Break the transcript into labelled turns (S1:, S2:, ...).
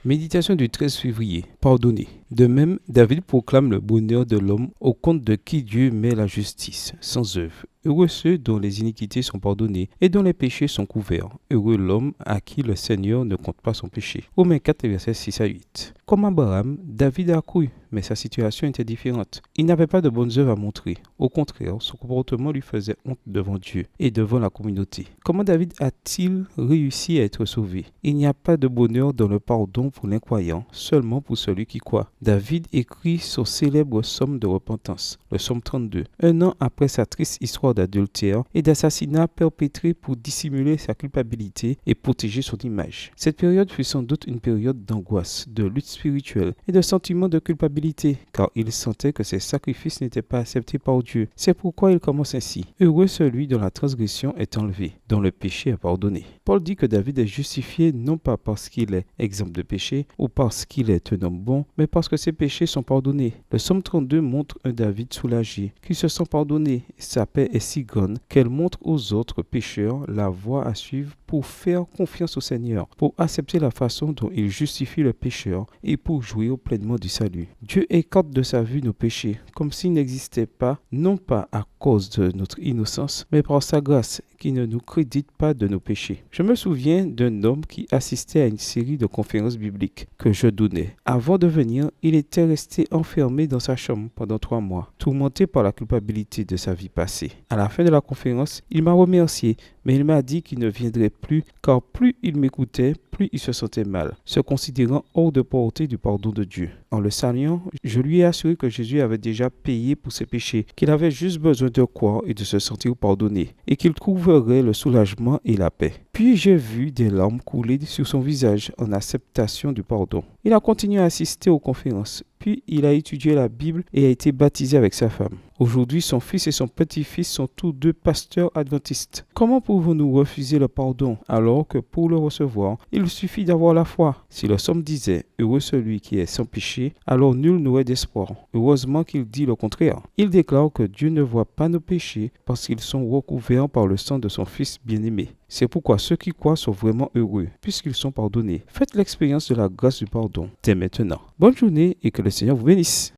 S1: Méditation du 13 février. Pardonner. De même, David proclame le bonheur de l'homme au compte de qui Dieu met la justice, sans œuvre. Heureux ceux dont les iniquités sont pardonnées et dont les péchés sont couverts. Heureux l'homme à qui le Seigneur ne compte pas son péché. Romains 4, versets 6 à 8. Comme Abraham, David a cru, mais sa situation était différente. Il n'avait pas de bonnes œuvres à montrer. Au contraire, son comportement lui faisait honte devant Dieu et devant la communauté. Comment David a-t-il réussi à être sauvé? Il n'y a pas de bonheur dans le pardon pour l'incroyant, seulement pour celui qui croit. David écrit son célèbre psaume de repentance, le psaume 32, un an après sa triste histoire d'adultère et d'assassinat perpétré pour dissimuler sa culpabilité et protéger son image. Cette période fut sans doute une période d'angoisse, de lutte spirituelle et de sentiment de culpabilité, car il sentait que ses sacrifices n'étaient pas acceptés par Dieu. C'est pourquoi il commence ainsi. Heureux celui dont la transgression est enlevée, dont le péché est pardonné. Paul dit que David est justifié non pas parce qu'il est exempt de péché ou parce qu'il est un homme bon, mais parce que ses péchés sont pardonnés. Le psaume 32 montre un David soulagé, qui se sent pardonné. Sa paix est si grande qu'elle montre aux autres pécheurs la voie à suivre pour faire confiance au Seigneur, pour accepter la façon dont il justifie le pécheur et pour jouir pleinement du salut. Dieu écarte de sa vue nos péchés, comme s'ils n'existaient pas, non pas à cause de notre innocence, mais par sa grâce qui ne nous crédite pas de nos péchés. Je me souviens d'un homme qui assistait à une série de conférences bibliques que je donnais. Avant de venir, il était resté enfermé dans sa chambre pendant 3 mois, tourmenté par la culpabilité de sa vie passée. À la fin de la conférence, il m'a remercié, mais il m'a dit qu'il ne viendrait plus, car plus il m'écoutait, plus il se sentait mal, se considérant hors de portée du pardon de Dieu. En le saluant, je lui ai assuré que Jésus avait déjà payé pour ses péchés, qu'il avait juste besoin de croire et de se sentir pardonné, et qu'il trouverait le soulagement et la paix. Puis j'ai vu des larmes couler sur son visage en acceptation du pardon. Il a continué à assister aux conférences, puis il a étudié la Bible et a été baptisé avec sa femme. Aujourd'hui, son fils et son petit-fils sont tous deux pasteurs adventistes. Comment pouvons-nous refuser le pardon alors que pour le recevoir, il suffit d'avoir la foi? Si le psaume disait « Heureux celui qui est sans péché », alors nul n'aurait d'espoir. Heureusement qu'il dit le contraire. Il déclare que Dieu ne voit pas nos péchés parce qu'ils sont recouverts par le sang de son Fils bien-aimé. C'est pourquoi ceux qui croient sont vraiment heureux, puisqu'ils sont pardonnés. Faites l'expérience de la grâce du pardon dès maintenant. Bonne journée et que le Seigneur vous bénisse.